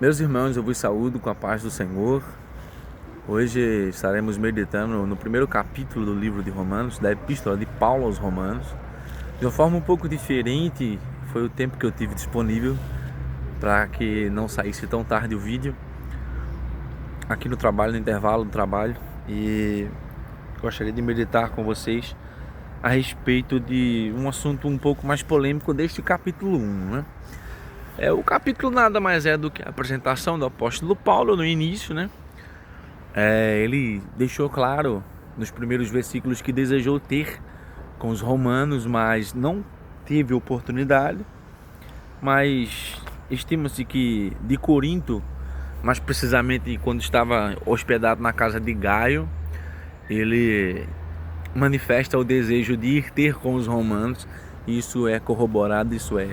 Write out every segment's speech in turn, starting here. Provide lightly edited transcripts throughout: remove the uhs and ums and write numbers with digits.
Meus irmãos, eu vos saúdo com a paz do Senhor. Hoje estaremos meditando no primeiro capítulo do livro de Romanos, da Epístola de Paulo aos Romanos. De uma forma um pouco diferente, foi o tempo que eu tive disponível para que não saísse tão tarde o vídeo aqui no trabalho, no intervalo do trabalho, e gostaria de meditar com vocês a respeito de um assunto um pouco mais polêmico deste capítulo 1, né? O capítulo nada mais é do que a apresentação do apóstolo Paulo no início, né? Ele deixou claro nos primeiros versículos que desejou ter com os romanos, mas não teve oportunidade. Mas estima-se que de Corinto, mais precisamente quando estava hospedado na casa de Gaio, ele manifesta o desejo de ir ter com os romanos. Isso é corroborado, isso é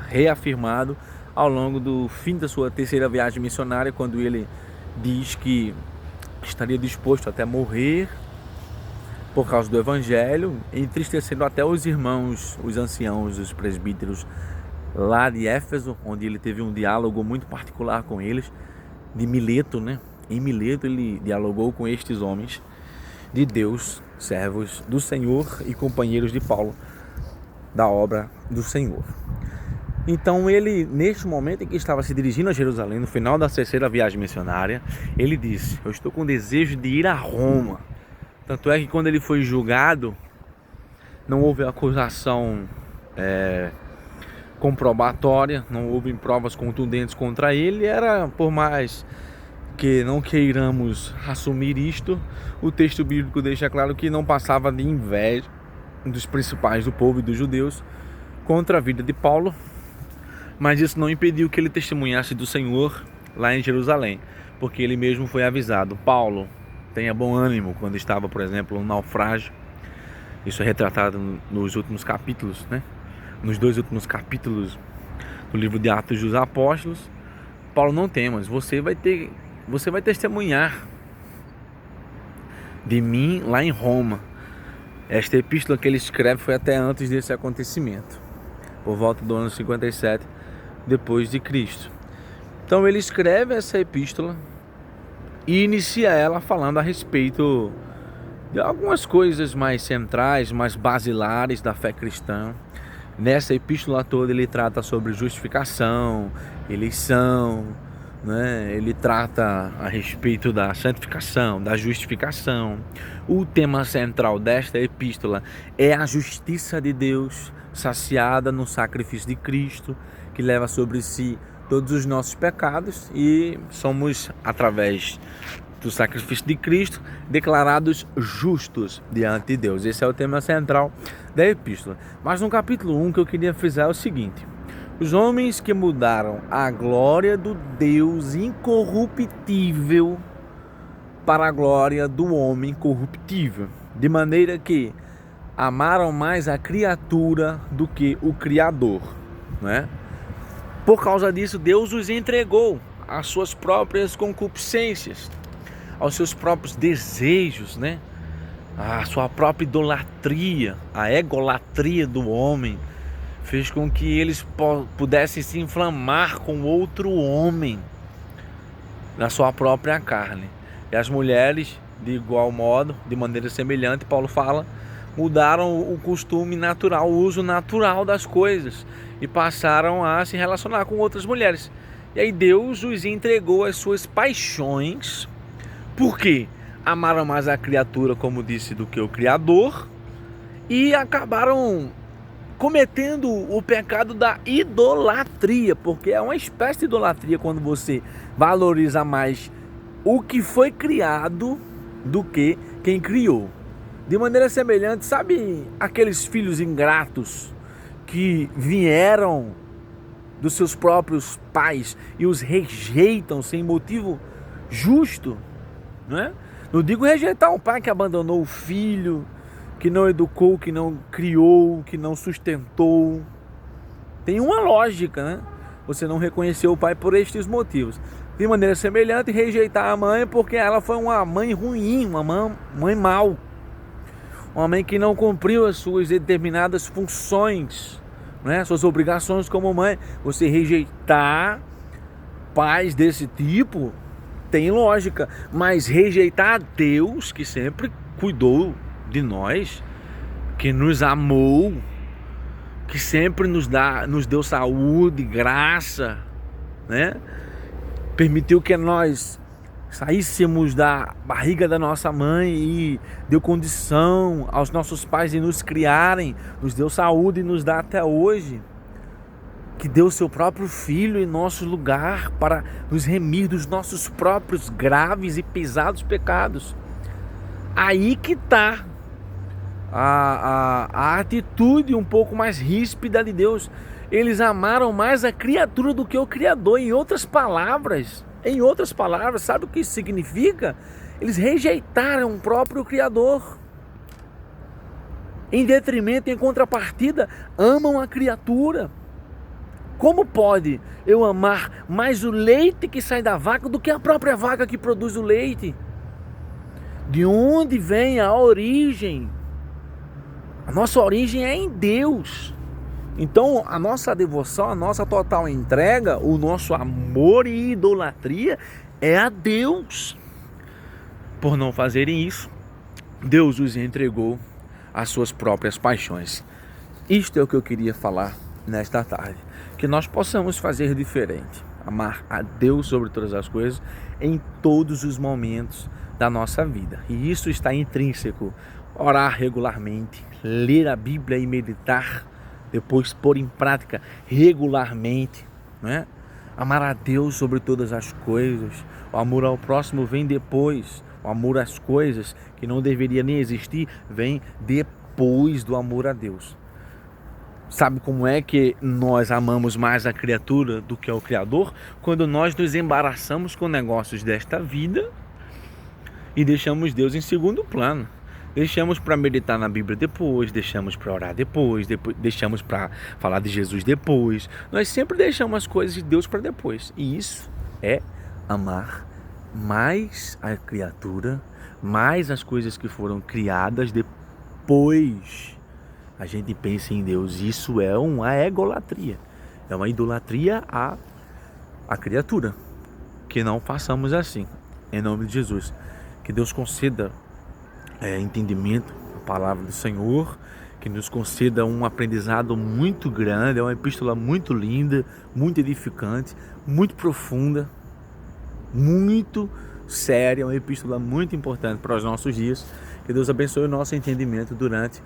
reafirmado ao longo do fim da sua terceira viagem missionária, quando ele diz que estaria disposto até morrer por causa do evangelho, entristecendo até os irmãos, os anciãos, os presbíteros lá de Éfeso, onde ele teve um diálogo muito particular com eles, de Mileto, né? Em Mileto ele dialogou com estes homens de Deus, servos do Senhor e companheiros de Paulo da obra do Senhor. Então ele, neste momento em que estava se dirigindo a Jerusalém, no final da terceira viagem missionária, ele disse: eu estou com desejo de ir a Roma. Tanto é que quando ele foi julgado, não houve acusação comprobatória, não houve provas contundentes contra ele. Era, por mais que não queiramos assumir isto, o texto bíblico deixa claro que não passava de inveja dos principais do povo e dos judeus contra a vida de Paulo, mas isso não impediu que ele testemunhasse do Senhor lá em Jerusalém, porque ele mesmo foi avisado: Paulo, tenha bom ânimo, quando estava, por exemplo, no naufrágio. Isso é retratado nos últimos capítulos, né? Nos dois últimos capítulos do livro de Atos dos Apóstolos. Paulo, não temas, você vai testemunhar de mim lá em Roma. Esta epístola que ele escreve foi até antes desse acontecimento, por volta do ano 57 depois de Cristo. Então ele escreve essa epístola e inicia ela falando a respeito de algumas coisas mais centrais, mais basilares da fé cristã. Nessa epístola toda ele trata sobre justificação, eleição, né? Ele trata a respeito da santificação, da justificação. O tema central desta epístola é a justiça de Deus saciada no sacrifício de Cristo, que leva sobre si todos os nossos pecados, e somos, através do sacrifício de Cristo, declarados justos diante de Deus. Esse é o tema central da epístola. Mas no capítulo 1 que eu queria frisar é o seguinte: os homens que mudaram a glória do Deus incorruptível para a glória do homem corruptível, de maneira que amaram mais a criatura do que o Criador, né? Por causa disso, Deus os entregou às suas próprias concupiscências, aos seus próprios desejos, né? A sua própria idolatria, a egolatria do homem fez com que eles pudessem se inflamar com outro homem na sua própria carne. E as mulheres, de igual modo, de maneira semelhante, Paulo fala, mudaram o costume natural, o uso natural das coisas, e passaram a se relacionar com outras mulheres. E aí Deus os entregou às suas paixões. Por quê? Amaram mais a criatura, como disse, do que o Criador, e acabaram cometendo o pecado da idolatria, porque é uma espécie de idolatria quando você valoriza mais o que foi criado do que quem criou. De maneira semelhante, sabe aqueles filhos ingratos que vieram dos seus próprios pais e os rejeitam sem motivo justo, né? Não digo rejeitar um pai que abandonou o filho, que não educou, que não criou, que não sustentou. Tem uma lógica, né? Você não reconheceu o pai por estes motivos. De maneira semelhante, rejeitar a mãe porque ela foi uma mãe ruim, uma mãe mau, uma mãe que não cumpriu as suas determinadas funções, né? Suas obrigações como mãe. Você rejeitar pais desse tipo tem lógica, mas rejeitar a Deus, que sempre cuidou de nós, que nos amou, que sempre nos deu saúde, graça, né? Permitiu que nós saíssemos da barriga da nossa mãe e deu condição aos nossos pais de nos criarem, nos deu saúde e nos dá até hoje, que deu seu próprio filho em nosso lugar para nos remir dos nossos próprios graves e pesados pecados. Aí que está a atitude um pouco mais ríspida de Deus. Eles amaram mais a criatura do que o Criador. Em outras palavras, sabe o que isso significa? Eles rejeitaram o próprio Criador. Em detrimento, em contrapartida, amam a criatura. Como pode eu amar mais o leite que sai da vaca do que a própria vaca que produz o leite? De onde vem a origem? A nossa origem é em Deus. Então, a nossa devoção, a nossa total entrega, o nosso amor e idolatria é a Deus. Por não fazerem isso, Deus os entregou às suas próprias paixões. Isto é o que eu queria falar nesta tarde. Que nós possamos fazer diferente. Amar a Deus sobre todas as coisas em todos os momentos da nossa vida. E isso está intrínseco. Orar regularmente, ler a Bíblia e meditar, depois pôr em prática regularmente, né? Amar a Deus sobre todas as coisas. O amor ao próximo vem depois. O amor às coisas, que não deveria nem existir, vem depois do amor a Deus. Sabe como é que nós amamos mais a criatura do que ao Criador? Quando nós nos embaraçamos com negócios desta vida e deixamos Deus em segundo plano. Deixamos para meditar na Bíblia depois, deixamos para orar depois, deixamos para falar de Jesus depois. Nós sempre deixamos as coisas de Deus para depois. E isso é amar mais a criatura, mais as coisas que foram criadas depois. A gente pensa em Deus. Isso é uma egolatria. É uma idolatria à criatura. Que não façamos assim. Em nome de Jesus. Que Deus conceda entendimento da palavra do Senhor, que nos conceda um aprendizado muito grande. É uma epístola muito linda, muito edificante, muito profunda, muito séria, uma epístola muito importante para os nossos dias. Que Deus abençoe o nosso entendimento durante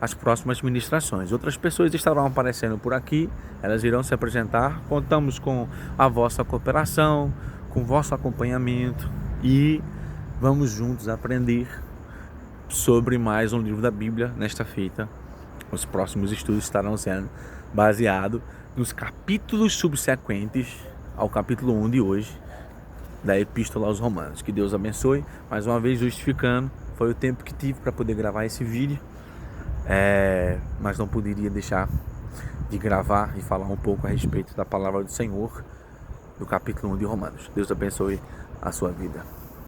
as próximas ministrações. Outras pessoas estarão aparecendo por aqui, elas irão se apresentar. Contamos com a vossa cooperação, com o vosso acompanhamento e vamos juntos aprender sobre mais um livro da Bíblia nesta feita. Os próximos estudos estarão sendo baseados nos capítulos subsequentes ao capítulo 1 de hoje da Epístola aos Romanos. Que Deus abençoe, mais uma vez justificando, foi o tempo que tive para poder gravar esse vídeo, mas não poderia deixar de gravar e falar um pouco a respeito da palavra do Senhor do capítulo 1 de Romanos. Deus abençoe a sua vida.